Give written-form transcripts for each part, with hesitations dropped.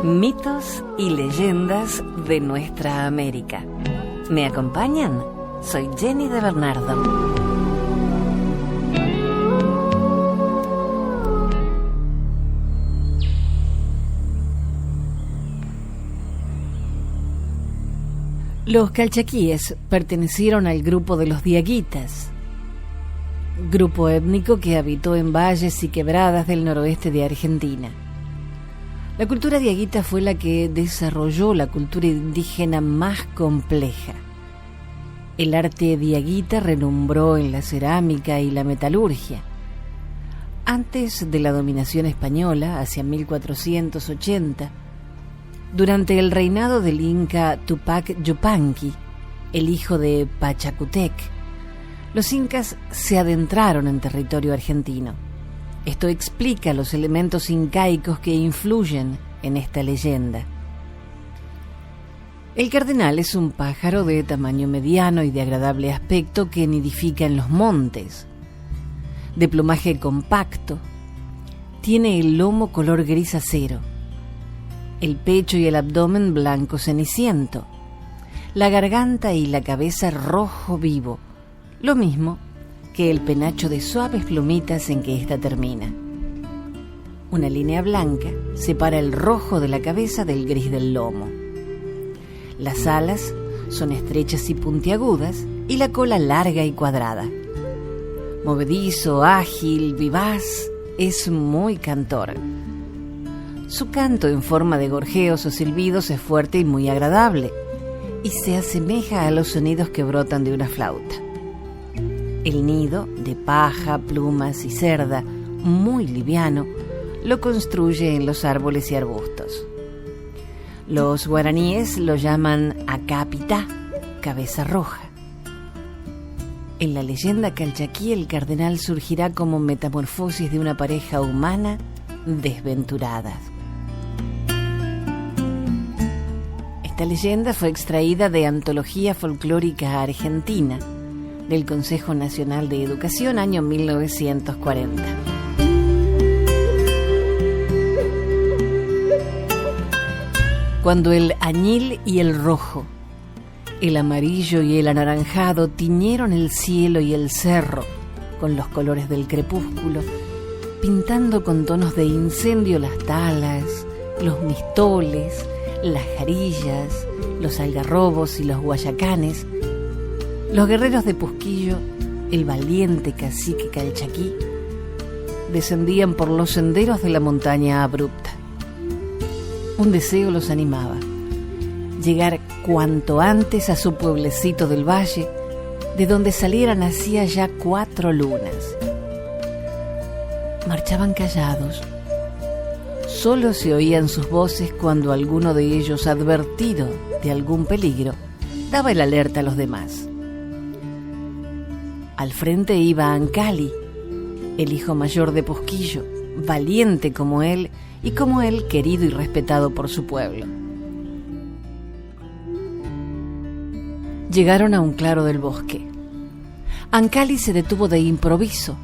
Mitos y leyendas de nuestra América. ¿Me acompañan? Soy Jenny de Bernardo. Los calchaquíes pertenecieron al grupo de los diaguitas, grupo étnico que habitó en valles y quebradas del noroeste de Argentina. La cultura diaguita fue la que desarrolló la cultura indígena más compleja. El arte diaguita relumbró en la cerámica y la metalurgia. Antes de la dominación española, hacia 1480, durante el reinado del inca Tupac Yupanqui, el hijo de Pachacútec, los incas se adentraron en territorio argentino. Esto explica los elementos incaicos que influyen en esta leyenda. El cardenal es un pájaro de tamaño mediano y de agradable aspecto que nidifica en los montes. De plumaje compacto, tiene el lomo color gris acero, el pecho y el abdomen blanco ceniciento, la garganta y la cabeza rojo vivo, lo mismo que el penacho de suaves plumitas en que ésta termina. Una línea blanca separa el rojo de la cabeza del gris del lomo. Las alas son estrechas y puntiagudas y la cola larga y cuadrada. Movedizo, ágil, vivaz, es muy cantor. Su canto en forma de gorjeos o silbidos es fuerte y muy agradable, y se asemeja a los sonidos que brotan de una flauta. El nido, de paja, plumas y cerda, muy liviano, lo construye en los árboles y arbustos. Los guaraníes lo llaman acapitá, cabeza roja. En la leyenda calchaquí, el cardenal surgirá como metamorfosis de una pareja humana desventurada. Esta leyenda fue extraída de Antología Folclórica Argentina, del Consejo Nacional de Educación, año 1940. Cuando el añil y el rojo, el amarillo y el anaranjado tiñeron el cielo y el cerro con los colores del crepúsculo, pintando con tonos de incendio las talas, los mistoles, las jarillas, los algarrobos y los guayacanes, los guerreros de Pusquillo, el valiente cacique calchaquí, descendían por los senderos de la montaña abrupta. Un deseo los animaba: llegar cuanto antes a su pueblecito del valle, de donde salieran hacía ya 4 lunas. Marchaban callados. Solo se oían sus voces cuando alguno de ellos, advertido de algún peligro, daba el alerta a los demás. Al frente iba Ancali, el hijo mayor de Pusquillo, valiente como él y como él querido y respetado por su pueblo. Llegaron a un claro del bosque. Ancali se detuvo de improviso,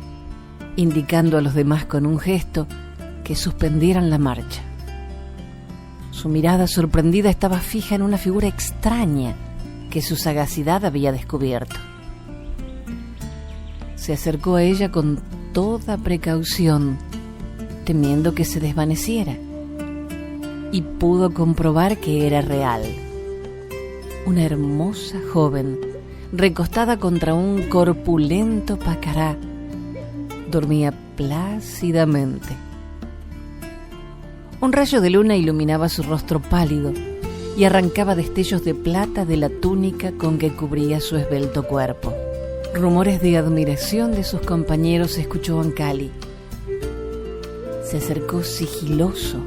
indicando a los demás con un gesto que suspendieran la marcha. Su mirada sorprendida estaba fija en una figura extraña que su sagacidad había descubierto. Se acercó a ella con toda precaución, temiendo que se desvaneciera, y pudo comprobar que era real. Una hermosa joven, recostada contra un corpulento pacará, dormía plácidamente. Un rayo de luna iluminaba su rostro pálido y arrancaba destellos de plata de la túnica con que cubría su esbelto cuerpo. Rumores de admiración de sus compañeros escuchó Ancali. Se acercó sigiloso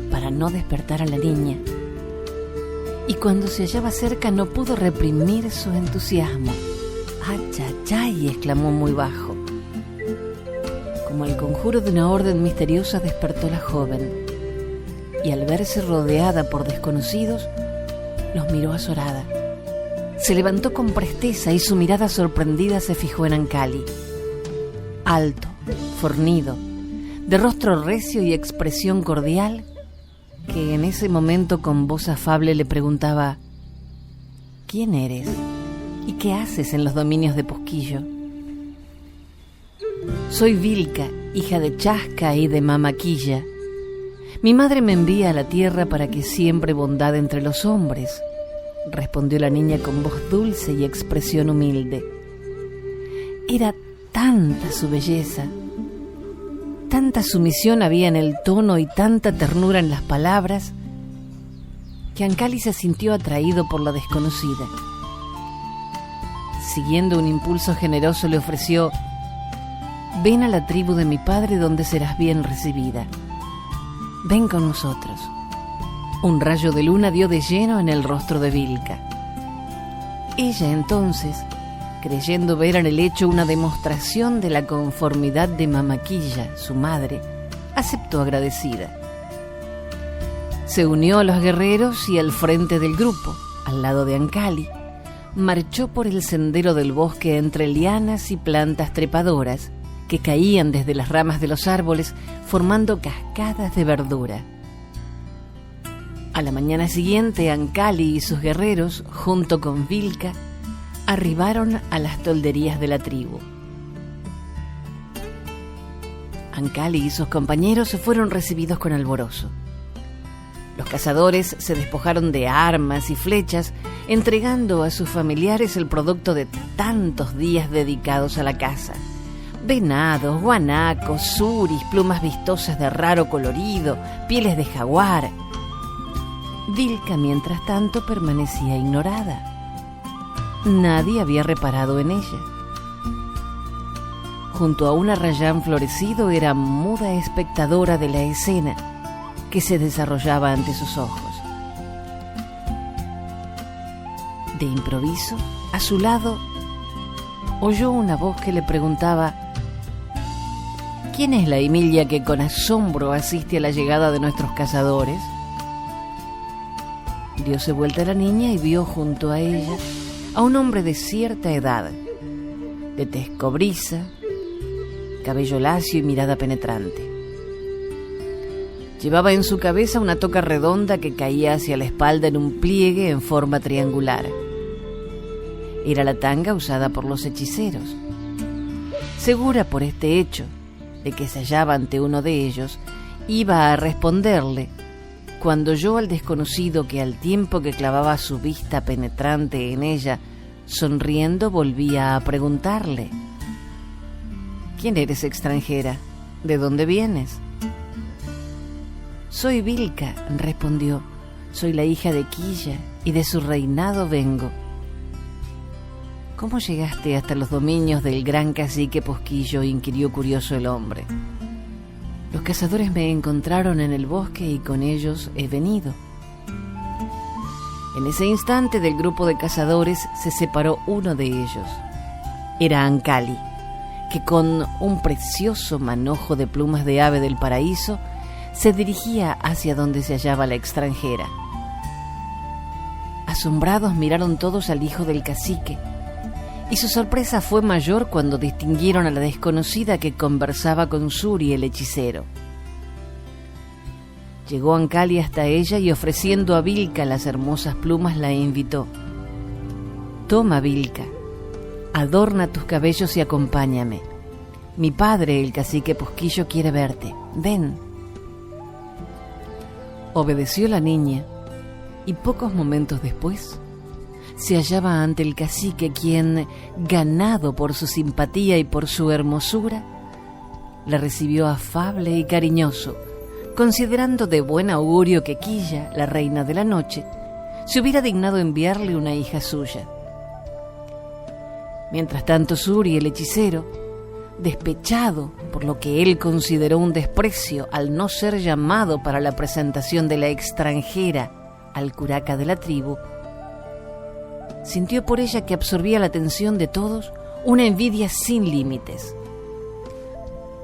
para no despertar a la niña, y cuando se hallaba cerca no pudo reprimir su entusiasmo. ¡Ay! Exclamó muy bajo. Como el conjuro de una orden misteriosa despertó la joven, y al verse rodeada por desconocidos, los miró azorada. Se levantó con presteza y su mirada sorprendida se fijó en Ancali. Alto, fornido, de rostro recio y expresión cordial, que en ese momento con voz afable le preguntaba: ¿quién eres? ¿Y qué haces en los dominios de Posquillo? Soy Vilca, hija de Chasca y de Mamaquilla. Mi madre me envía a la tierra para que siembre bondad entre los hombres, respondió la niña con voz dulce y expresión humilde. Era tanta su belleza, tanta sumisión había en el tono y tanta ternura en las palabras, que Ancali se sintió atraído por la desconocida. Siguiendo un impulso generoso, le ofreció: ven a la tribu de mi padre donde serás bien recibida. Ven con nosotros. Un rayo de luna dio de lleno en el rostro de Vilca. Ella entonces, creyendo ver en el hecho una demostración de la conformidad de Mamaquilla, su madre, aceptó agradecida. Se unió a los guerreros y al frente del grupo, al lado de Ancali, marchó por el sendero del bosque entre lianas y plantas trepadoras que caían desde las ramas de los árboles formando cascadas de verdura. A la mañana siguiente, Ancali y sus guerreros, junto con Vilca, arribaron a las tolderías de la tribu. Ancali y sus compañeros se fueron recibidos con alborozo. Los cazadores se despojaron de armas y flechas, entregando a sus familiares el producto de tantos días dedicados a la caza: venados, guanacos, suris, plumas vistosas de raro colorido, pieles de jaguar. Vilca, mientras tanto, permanecía ignorada. Nadie había reparado en ella. Junto a un arrayán florecido era muda espectadora de la escena que se desarrollaba ante sus ojos. De improviso, a su lado, oyó una voz que le preguntaba: ¿quién es la Emilia que con asombro asiste a la llegada de nuestros cazadores? Dióse vuelta a la niña y vio junto a ella a un hombre de cierta edad, de tez cobriza, cabello lacio y mirada penetrante. Llevaba en su cabeza una toca redonda que caía hacia la espalda en un pliegue en forma triangular. Era la tanga usada por los hechiceros. Segura por este hecho de que se hallaba ante uno de ellos, iba a responderle cuando oyó al desconocido que, al tiempo que clavaba su vista penetrante en ella, sonriendo volvía a preguntarle: ¿quién eres, extranjera? ¿De dónde vienes? Soy Vilca, respondió. Soy la hija de Quilla y de su reinado vengo. ¿Cómo llegaste hasta los dominios del gran cacique Posquillo?, inquirió curioso el hombre. Los cazadores me encontraron en el bosque y con ellos he venido. En ese instante, del grupo de cazadores se separó uno de ellos. Era Ancali, que con un precioso manojo de plumas de ave del paraíso se dirigía hacia donde se hallaba la extranjera. Asombrados miraron todos al hijo del cacique, y su sorpresa fue mayor cuando distinguieron a la desconocida que conversaba con Suri, el hechicero. Llegó Ancali hasta ella y, ofreciendo a Vilca las hermosas plumas, la invitó: toma, Vilca, adorna tus cabellos y acompáñame. Mi padre, el cacique Posquillo, quiere verte. Ven. Obedeció la niña, y pocos momentos después se hallaba ante el cacique, quien, ganado por su simpatía y por su hermosura, la recibió afable y cariñoso, considerando de buen augurio que Quilla, la reina de la noche, se hubiera dignado enviarle una hija suya. Mientras tanto, Suri, el hechicero, despechado por lo que él consideró un desprecio al no ser llamado para la presentación de la extranjera al curaca de la tribu, sintió por ella, que absorbía la atención de todos, una envidia sin límites.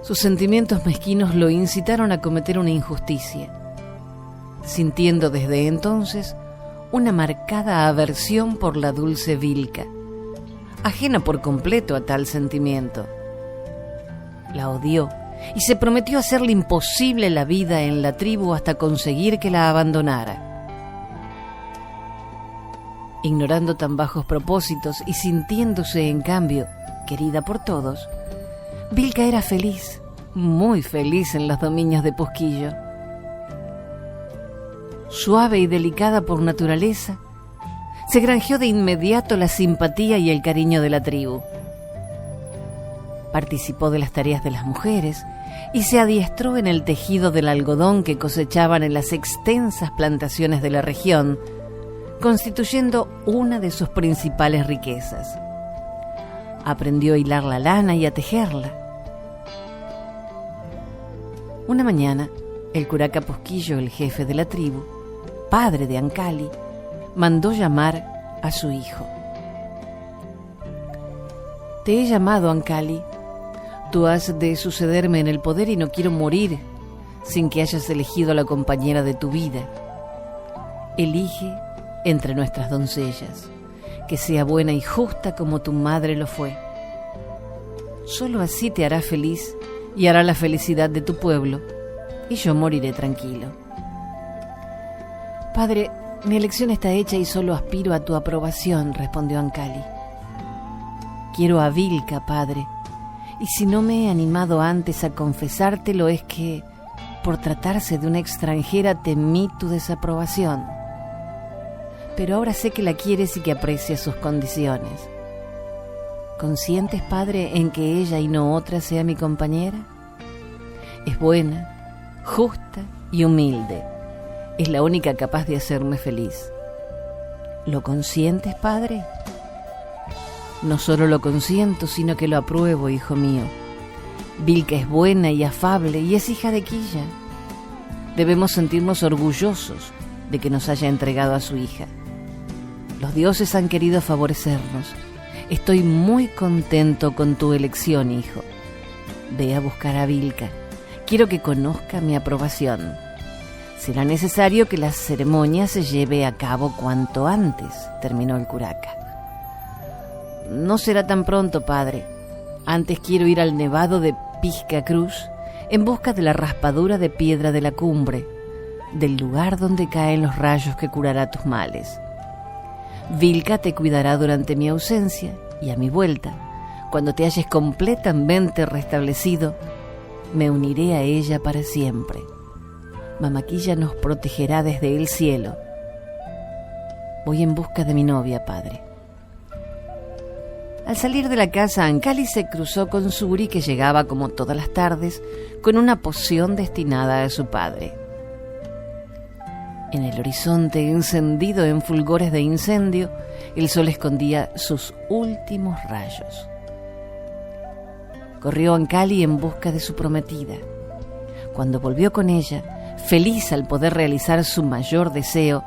Sus sentimientos mezquinos lo incitaron a cometer una injusticia, sintiendo desde entonces una marcada aversión por la dulce Vilca, ajena por completo a tal sentimiento. La odió y se prometió hacerle imposible la vida en la tribu hasta conseguir que la abandonara. Ignorando tan bajos propósitos y sintiéndose, en cambio, querida por todos, Vilca era feliz, muy feliz en los dominios de Posquillo. Suave y delicada por naturaleza, se granjeó de inmediato la simpatía y el cariño de la tribu. Participó de las tareas de las mujeres y se adiestró en el tejido del algodón que cosechaban en las extensas plantaciones de la región, constituyendo una de sus principales riquezas. Aprendió a hilar la lana y a tejerla. Una mañana, el curaca Posquillo, el jefe de la tribu, padre de Ancali, mandó llamar a su hijo. Te he llamado, Ancali. Tú has de sucederme en el poder y no quiero morir sin que hayas elegido a la compañera de tu vida. Elige entre nuestras doncellas, que sea buena y justa como tu madre lo fue. Solo así te hará feliz y hará la felicidad de tu pueblo, y yo moriré tranquilo. Padre, mi elección está hecha y solo aspiro a tu aprobación, respondió Ancali. Quiero a Vilca, padre, y si no me he animado antes a confesártelo es que, por tratarse de una extranjera, temí tu desaprobación. Pero ahora sé que la quieres y que aprecias sus condiciones. ¿Consientes, padre, en que ella y no otra sea mi compañera? Es buena, justa y humilde. Es la única capaz de hacerme feliz. ¿Lo consientes, padre? No solo lo consiento, sino que lo apruebo, hijo mío. Vilca es buena y afable y es hija de Quilla. Debemos sentirnos orgullosos de que nos haya entregado a su hija. Los dioses han querido favorecernos. Estoy muy contento con tu elección, hijo. Ve a buscar a Vilca. Quiero que conozca mi aprobación. Será necesario que la ceremonia se lleve a cabo cuanto antes, terminó el curaca. No será tan pronto, padre. Antes quiero ir al nevado de Pisca Cruz en busca de la raspadura de piedra de la cumbre, del lugar donde caen los rayos que curará tus males. Vilca te cuidará durante mi ausencia y a mi vuelta, cuando te halles completamente restablecido, me uniré a ella para siempre. Mamaquilla nos protegerá desde el cielo. Voy en busca de mi novia, padre. Al salir de la casa, Ancali se cruzó con Suri, que llegaba como todas las tardes con una poción destinada a su padre. En el horizonte, encendido en fulgores de incendio, el sol escondía sus últimos rayos. Corrió Ancali en busca de su prometida. Cuando volvió con ella, feliz al poder realizar su mayor deseo,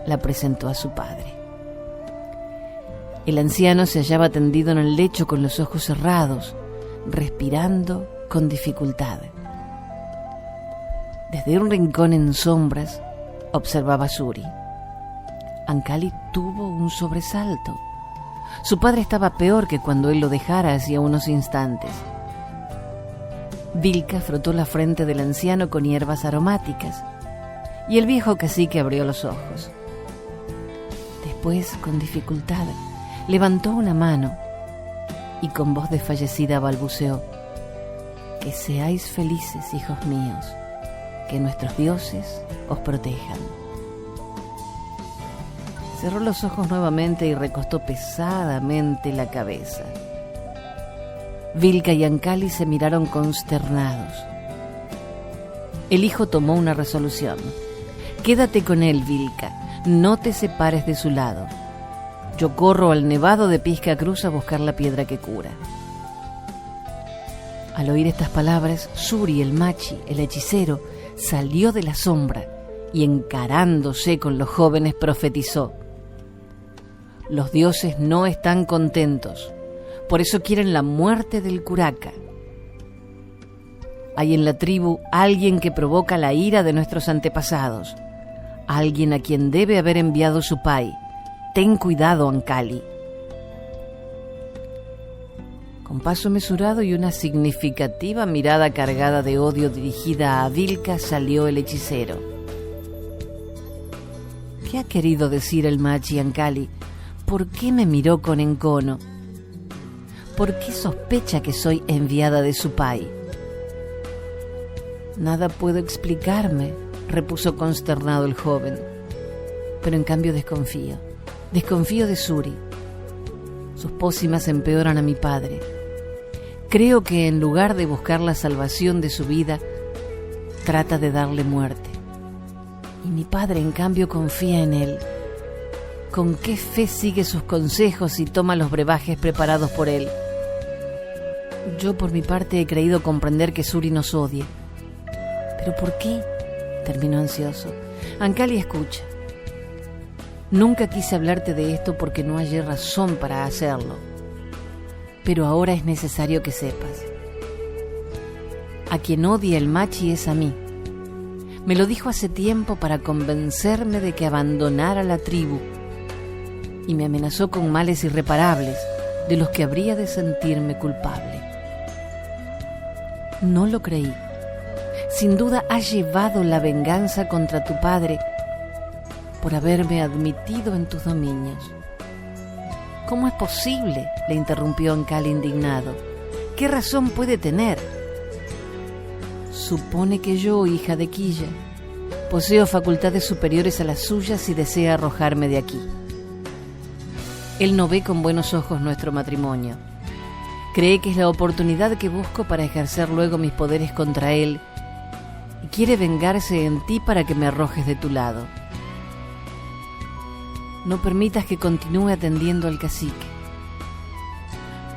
la presentó a su padre. El anciano se hallaba tendido en el lecho con los ojos cerrados, respirando con dificultad. Desde un rincón en sombras, observaba a Suri. Ancali tuvo un sobresalto. Su padre estaba peor que cuando él lo dejara hacía unos instantes. Vilca frotó la frente del anciano con hierbas aromáticas y el viejo cacique abrió los ojos. Después, con dificultad, levantó una mano y con voz desfallecida balbuceó: que seáis felices, hijos míos, que nuestros dioses os protejan. Cerró los ojos nuevamente y recostó pesadamente la cabeza. Vilca y Ancali se miraron consternados. El hijo tomó una resolución. Quédate con él, Vilca, no te separes de su lado. Yo corro al nevado de Pisca Cruz a buscar la piedra que cura. Al oír estas palabras, Suri, el machi, el hechicero, salió de la sombra y, encarándose con los jóvenes, profetizó: los dioses no están contentos, por eso quieren la muerte del curaca. Hay en la tribu alguien que provoca la ira de nuestros antepasados, alguien a quien debe haber enviado su pai. Ten cuidado, Ancali. Con paso mesurado y una significativa mirada cargada de odio dirigida a Vilca salió el hechicero. ¿Qué ha querido decir el machi Ancali? ¿Por qué me miró con encono? ¿Por qué sospecha que soy enviada de su pai? Nada puedo explicarme, repuso consternado el joven. Pero en cambio desconfío. Desconfío de Suri. Sus pócimas empeoran a mi padre. Creo que en lugar de buscar la salvación de su vida, trata de darle muerte. Y mi padre, en cambio, confía en él. ¿Con qué fe sigue sus consejos y toma los brebajes preparados por él? Yo, por mi parte, he creído comprender que Suri nos odia. ¿Pero por qué? Terminó ansioso. Ancali, escucha. Nunca quise hablarte de esto porque no hallé razón para hacerlo. Pero ahora es necesario que sepas. A quien odia el machi es a mí. Me lo dijo hace tiempo para convencerme de que abandonara la tribu y me amenazó con males irreparables de los que habría de sentirme culpable. No lo creí. Sin duda ha llevado la venganza contra tu padre por haberme admitido en tus dominios. ¿Cómo es posible?, le interrumpió Ancali indignado. ¿Qué razón puede tener? Supone que yo, hija de Quilla, poseo facultades superiores a las suyas y desea arrojarme de aquí. Él no ve con buenos ojos nuestro matrimonio. Cree que es la oportunidad que busco para ejercer luego mis poderes contra él y quiere vengarse en ti para que me arrojes de tu lado. No permitas que continúe atendiendo al cacique.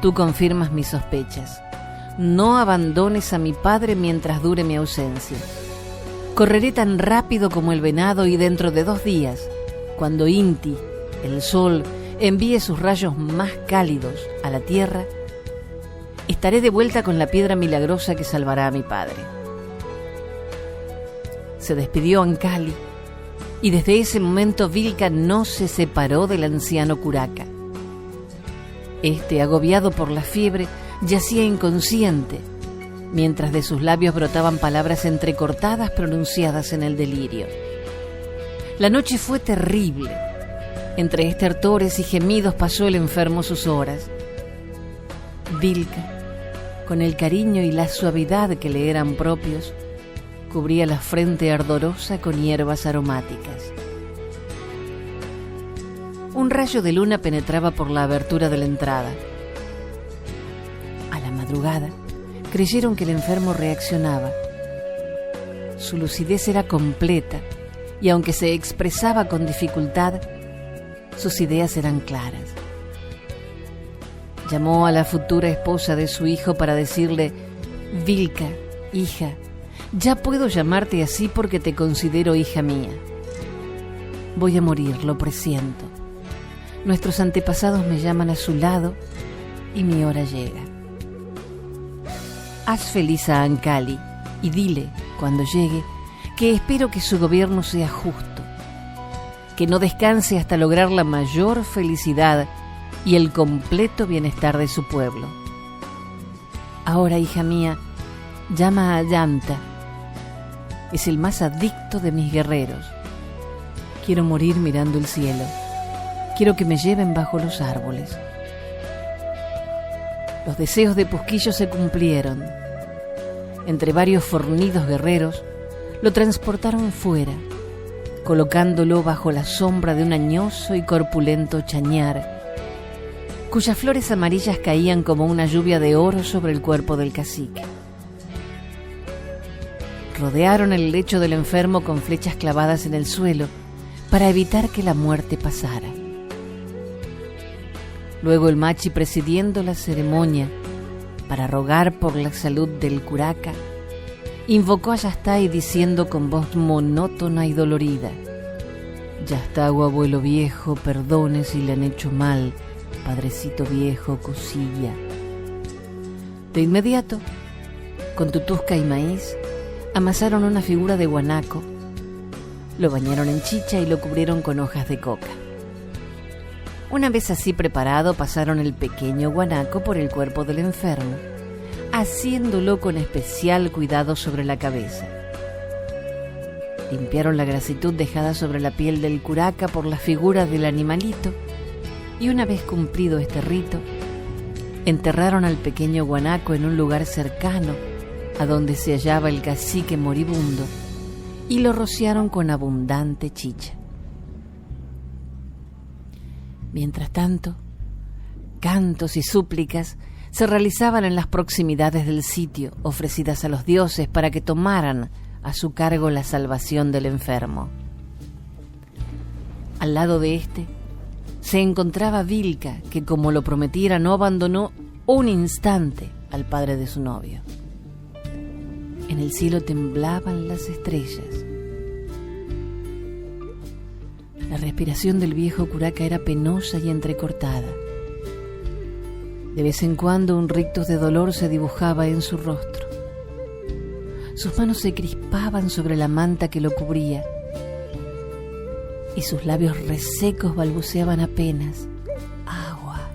Tú confirmas mis sospechas. No abandones a mi padre mientras dure mi ausencia. Correré tan rápido como el venado y dentro de 2 días, cuando Inti, el sol, envíe sus rayos más cálidos a la tierra, estaré de vuelta con la piedra milagrosa que salvará a mi padre. Se despidió Ancali y desde ese momento Vilca no se separó del anciano curaca. Este, agobiado por la fiebre, yacía inconsciente, mientras de sus labios brotaban palabras entrecortadas pronunciadas en el delirio. La noche fue terrible. Entre estertores y gemidos pasó el enfermo sus horas. Vilca, con el cariño y la suavidad que le eran propios, cubría la frente ardorosa con hierbas aromáticas. Un rayo de luna penetraba por la abertura de la entrada. A la madrugada, creyeron que el enfermo reaccionaba. Su lucidez era completa y aunque se expresaba con dificultad, sus ideas eran claras. Llamó a la futura esposa de su hijo para decirle: Vilca, hija, ya puedo llamarte así porque te considero hija mía. Voy a morir, lo presiento. Nuestros antepasados me llaman a su lado y mi hora llega. Haz feliz a Ancali y dile, cuando llegue, que espero que su gobierno sea justo, que no descanse hasta lograr la mayor felicidad y el completo bienestar de su pueblo. Ahora, hija mía, llama a Ayanta. Es el más adicto de mis guerreros. Quiero morir mirando el cielo. Quiero que me lleven bajo los árboles. Los deseos de Pusquillo se cumplieron. Entre varios fornidos guerreros, lo transportaron fuera, colocándolo bajo la sombra de un añoso y corpulento chañar, cuyas flores amarillas caían como una lluvia de oro sobre el cuerpo del cacique. Rodearon el lecho del enfermo con flechas clavadas en el suelo para evitar que la muerte pasara. Luego el machi, presidiendo la ceremonia para rogar por la salud del curaca, invocó a Yastai diciendo con voz monótona y dolorida: Yastago, abuelo viejo, perdone si le han hecho mal, padrecito viejo, cosilla. De inmediato, con tutusca y maíz, amasaron una figura de guanaco, lo bañaron en chicha y lo cubrieron con hojas de coca. Una vez así preparado, pasaron el pequeño guanaco por el cuerpo del enfermo, haciéndolo con especial cuidado sobre la cabeza. Limpiaron la grasitud dejada sobre la piel del curaca por la figura del animalito, y una vez cumplido este rito, enterraron al pequeño guanaco en un lugar cercano a donde se hallaba el cacique moribundo y lo rociaron con abundante chicha. Mientras tanto, cantos y súplicas se realizaban en las proximidades del sitio, ofrecidas a los dioses para que tomaran a su cargo la salvación del enfermo. Al lado de este se encontraba Vilca, que como lo prometiera no abandonó un instante al padre de su novio. En el cielo temblaban las estrellas. La respiración del viejo curaca era penosa y entrecortada. De vez en cuando un rictus de dolor se dibujaba en su rostro. Sus manos se crispaban sobre la manta que lo cubría y sus labios resecos balbuceaban apenas: agua.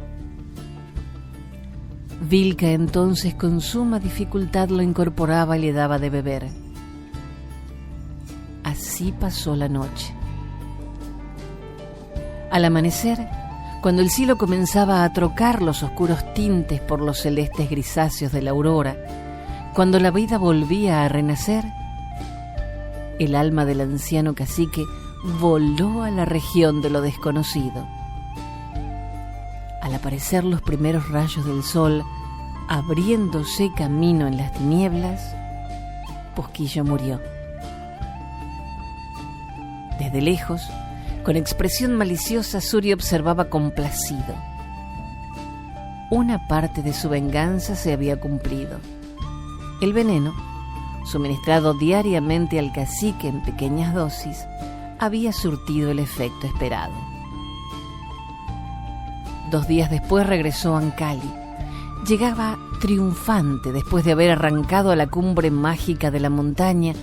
Vilca entonces con suma dificultad lo incorporaba y le daba de beber. Así pasó la noche. Al amanecer, cuando el cielo comenzaba a trocar los oscuros tintes por los celestes grisáceos de la aurora, cuando la vida volvía a renacer, el alma del anciano cacique voló a la región de lo desconocido. Al aparecer los primeros rayos del sol, abriéndose camino en las tinieblas, Posquillo murió. Desde lejos, con expresión maliciosa, Suri observaba complacido. Una parte de su venganza se había cumplido. El veneno, suministrado diariamente al cacique en pequeñas dosis, había surtido el efecto esperado. 2 días después regresó a Ancali. Llegaba triunfante después de haber arrancado a la cumbre mágica de la montaña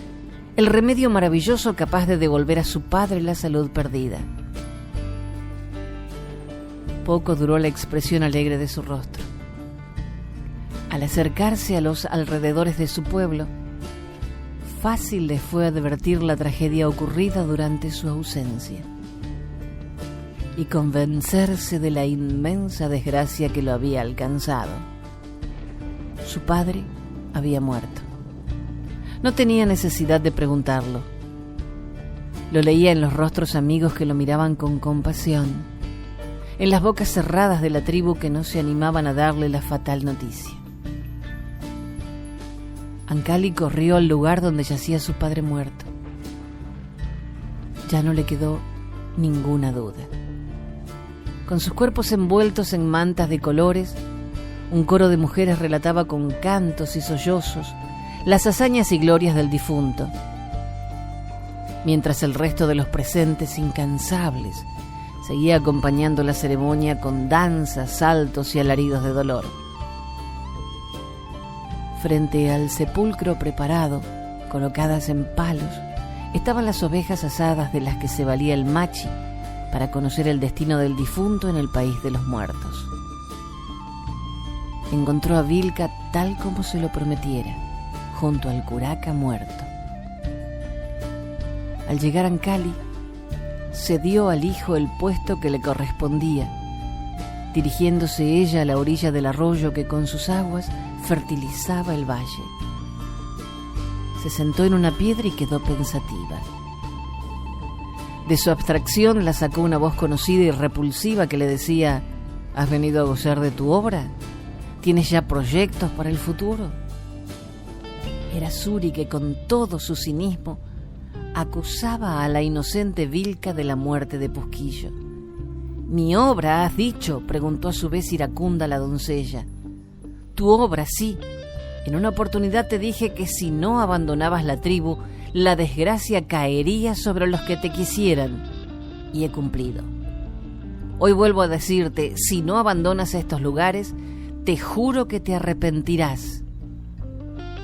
el remedio maravilloso capaz de devolver a su padre la salud perdida. Poco duró la expresión alegre de su rostro. Al acercarse a los alrededores de su pueblo, fácil le fue advertir la tragedia ocurrida durante su ausencia y convencerse de la inmensa desgracia que lo había alcanzado. Su padre había muerto. No tenía necesidad de preguntarlo. Lo leía en los rostros amigos que lo miraban con compasión, en las bocas cerradas de la tribu que no se animaban a darle la fatal noticia. Ancali corrió al lugar donde yacía su padre muerto. Ya no le quedó ninguna duda. Con sus cuerpos envueltos en mantas de colores, un coro de mujeres relataba con cantos y sollozos las hazañas y glorias del difunto, mientras el resto de los presentes, incansables, seguía acompañando la ceremonia con danzas, saltos y alaridos de dolor. Frente al sepulcro preparado, colocadas en palos, estaban las ovejas asadas de las que se valía el machi para conocer el destino del difunto en el país de los muertos. Encontró a Vilca tal como se lo prometiera, junto al curaca muerto. Al llegar a Ancali, cedió al hijo el puesto que le correspondía, dirigiéndose ella a la orilla del arroyo que con sus aguas fertilizaba el valle. Se sentó en una piedra y quedó pensativa. De su abstracción la sacó una voz conocida y repulsiva que le decía: ¿has venido a gozar de tu obra? ¿Tienes ya proyectos para el futuro? Era Suri, que con todo su cinismo acusaba a la inocente Vilca de la muerte de Posquillo. ¿Mi obra, has dicho?, preguntó a su vez iracunda la doncella. Tu obra, sí. En una oportunidad te dije que si no abandonabas la tribu, la desgracia caería sobre los que te quisieran. Y he cumplido. Hoy vuelvo a decirte, si no abandonas estos lugares, te juro que te arrepentirás.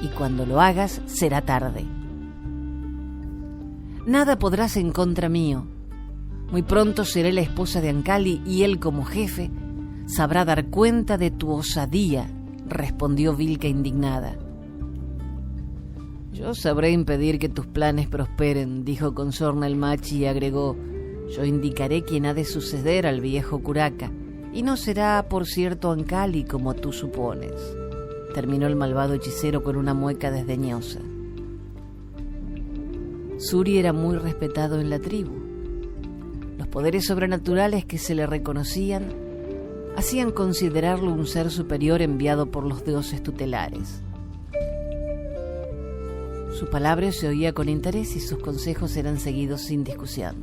Y cuando lo hagas, será tarde. Nada podrás en contra mío. Muy pronto seré la esposa de Ancali y él, como jefe, sabrá dar cuenta de tu osadía, respondió Vilca indignada. Yo sabré impedir que tus planes prosperen, dijo con sorna el machi y agregó, yo indicaré quién ha de suceder al viejo curaca, y no será, por cierto, Ancali como tú supones. Terminó el malvado hechicero con una mueca desdeñosa. Suri era muy respetado en la tribu. Los poderes sobrenaturales que se le reconocían hacían considerarlo un ser superior enviado por los dioses tutelares. Su palabra se oía con interés y sus consejos eran seguidos sin discusión.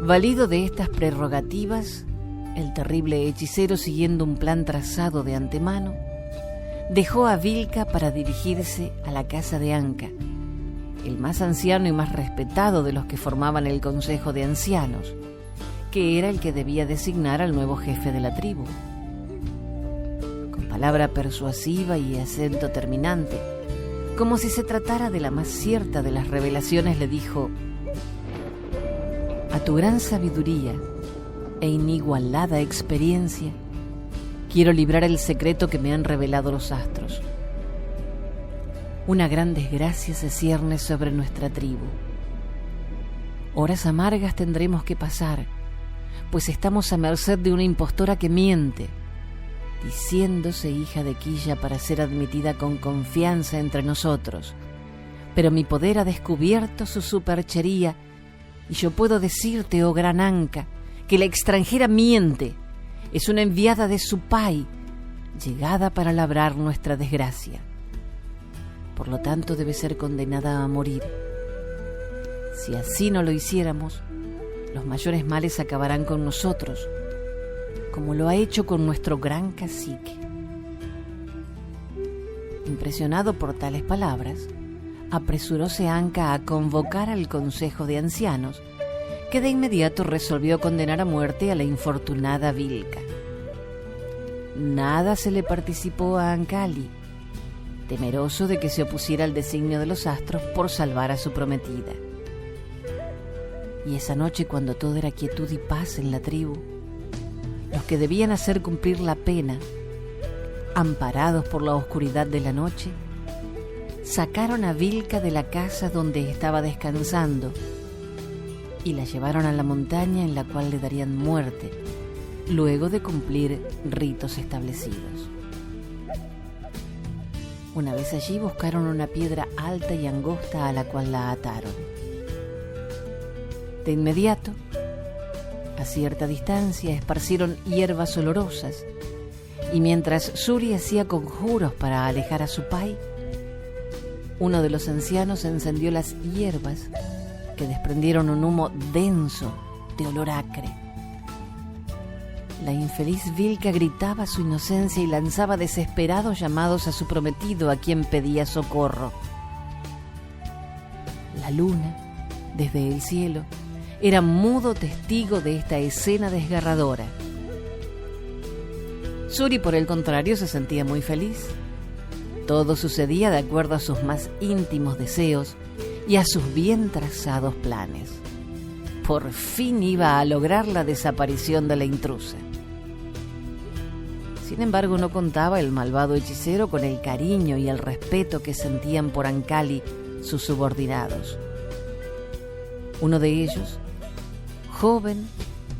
Valido de estas prerrogativas, el terrible hechicero, siguiendo un plan trazado de antemano, dejó a Vilca para dirigirse a la casa de Anca, el más anciano y más respetado de los que formaban el Consejo de Ancianos, que era el que debía designar al nuevo jefe de la tribu. Con palabra persuasiva y acento terminante, como si se tratara de la más cierta de las revelaciones, le dijo: a tu gran sabiduría e inigualada experiencia, quiero librar el secreto que me han revelado los astros. Una gran desgracia se cierne sobre nuestra tribu. Horas amargas tendremos que pasar, pues estamos a merced de una impostora que miente, diciéndose hija de Quilla para ser admitida con confianza entre nosotros. Pero mi poder ha descubierto su superchería, y yo puedo decirte, oh gran Anca, que la extranjera miente, es una enviada de su pai, llegada para labrar nuestra desgracia. Por lo tanto debe ser condenada a morir. Si así no lo hiciéramos, los mayores males acabarán con nosotros, como lo ha hecho con nuestro gran cacique. Impresionado por tales palabras, apresuróse Anca a convocar al Consejo de Ancianos, que de inmediato resolvió condenar a muerte a la infortunada Vilca. Nada se le participó a Ancali, temeroso de que se opusiera al designio de los astros por salvar a su prometida. Y esa noche, cuando todo era quietud y paz en la tribu, los que debían hacer cumplir la pena, amparados por la oscuridad de la noche, sacaron a Vilca de la casa donde estaba descansando y la llevaron a la montaña en la cual le darían muerte, luego de cumplir ritos establecidos. Una vez allí buscaron una piedra alta y angosta a la cual la ataron. De inmediato, a cierta distancia, esparcieron hierbas olorosas, y mientras Suri hacía conjuros para alejar a su pai, uno de los ancianos encendió las hierbas, que desprendieron un humo denso de olor acre. La infeliz Vilca gritaba su inocencia y lanzaba desesperados llamados a su prometido, a quien pedía socorro. La luna, desde el cielo, era mudo testigo de esta escena desgarradora. Suri, por el contrario, se sentía muy feliz. Todo sucedía de acuerdo a sus más íntimos deseos y a sus bien trazados planes. Por fin iba a lograr la desaparición de la intrusa. Sin embargo, no contaba el malvado hechicero con el cariño y el respeto que sentían por Ancali sus subordinados. Uno de ellos, joven,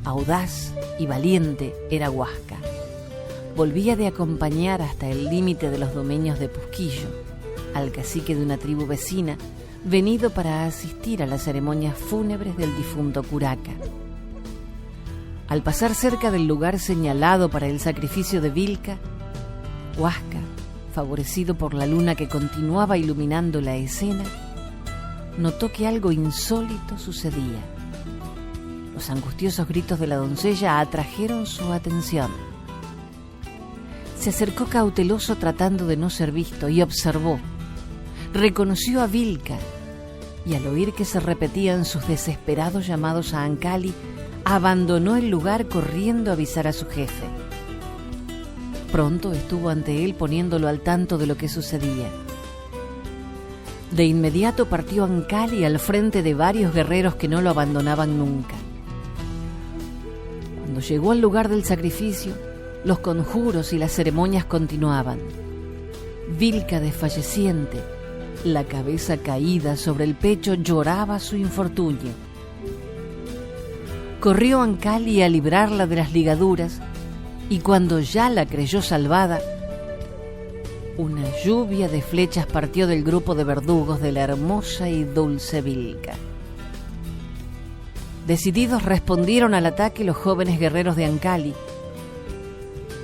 audaz y valiente, era Huasca. Volvía de acompañar hasta el límite de los dominios de Pusquillo al cacique de una tribu vecina, venido para asistir a las ceremonias fúnebres del difunto curaca. Al pasar cerca del lugar señalado para el sacrificio de Vilca, Huasca, favorecido por la luna que continuaba iluminando la escena, notó que algo insólito sucedía. Los angustiosos gritos de la doncella atrajeron su atención. Se acercó cauteloso tratando de no ser visto y observó. Reconoció a Vilca y al oír que se repetían sus desesperados llamados a Ancali, abandonó el lugar corriendo a avisar a su jefe. Pronto estuvo ante él poniéndolo al tanto de lo que sucedía. De inmediato partió Ancali al frente de varios guerreros que no lo abandonaban nunca. Cuando llegó al lugar del sacrificio, los conjuros y las ceremonias continuaban. Vilca desfalleciente, la cabeza caída sobre el pecho, lloraba su infortunio. Corrió Ancali a librarla de las ligaduras, y cuando ya la creyó salvada, una lluvia de flechas partió del grupo de verdugos de la hermosa y dulce Vilca. Decididos respondieron al ataque los jóvenes guerreros de Ancali,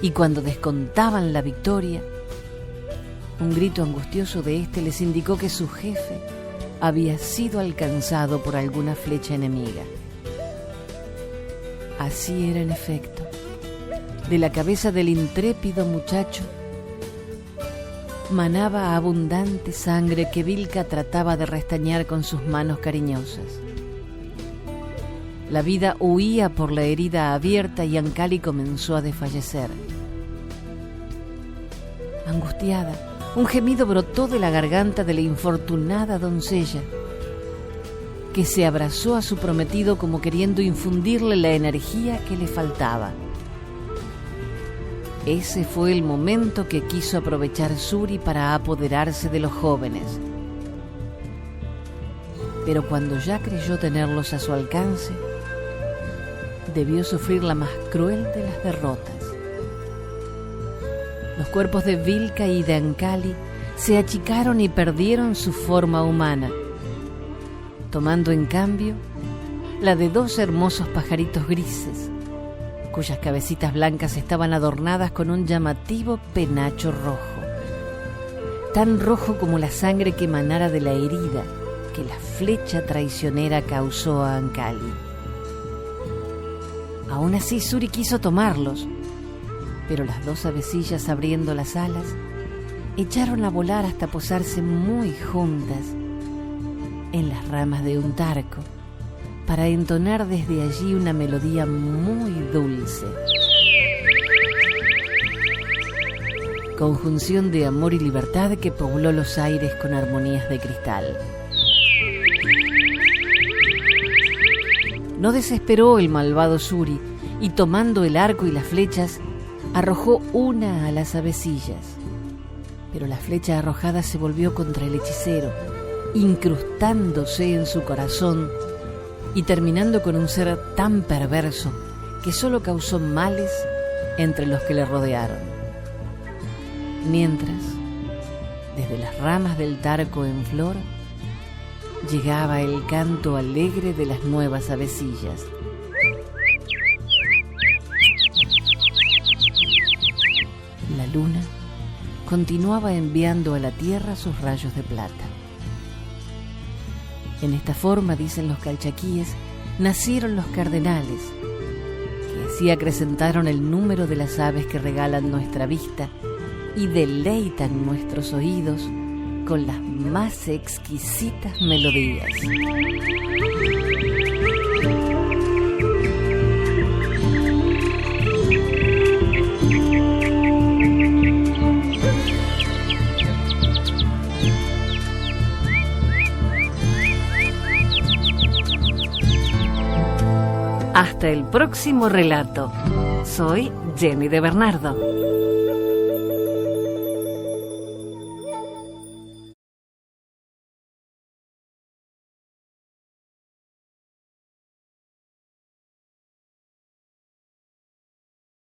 y cuando descontaban la victoria, un grito angustioso de éste les indicó que su jefe había sido alcanzado por alguna flecha enemiga. Así era en efecto. De la cabeza del intrépido muchacho manaba abundante sangre que Vilca trataba de restañar con sus manos cariñosas. La vida huía por la herida abierta y Ancali comenzó a desfallecer. Angustiada, un gemido brotó de la garganta de la infortunada doncella, que se abrazó a su prometido como queriendo infundirle la energía que le faltaba. Ese fue el momento que quiso aprovechar Suri para apoderarse de los jóvenes. Pero cuando ya creyó tenerlos a su alcance, debió sufrir la más cruel de las derrotas. Los cuerpos de Vilca y de Ancali se achicaron y perdieron su forma humana, tomando en cambio la de dos hermosos pajaritos grises, cuyas cabecitas blancas estaban adornadas con un llamativo penacho rojo, tan rojo como la sangre que emanara de la herida que la flecha traicionera causó a Ancali. Aún así Suri quiso tomarlos, pero las dos avecillas, abriendo las alas, echaron a volar hasta posarse muy juntas en las ramas de un tarco, para entonar desde allí una melodía muy dulce. Conjunción de amor y libertad que pobló los aires con armonías de cristal. No desesperó el malvado Suri y, tomando el arco y las flechas, arrojó una a las avecillas. Pero la flecha arrojada se volvió contra el hechicero, incrustándose en su corazón y terminando con un ser tan perverso que solo causó males entre los que le rodearon. Mientras, desde las ramas del tarco en flor, llegaba el canto alegre de las nuevas avecillas. La luna continuaba enviando a la tierra sus rayos de plata. En esta forma, dicen los calchaquíes, nacieron los cardenales, que así acrecentaron el número de las aves que regalan nuestra vista y deleitan nuestros oídos con las más exquisitas melodías. Hasta el próximo relato. Soy Jenny de Bernardo.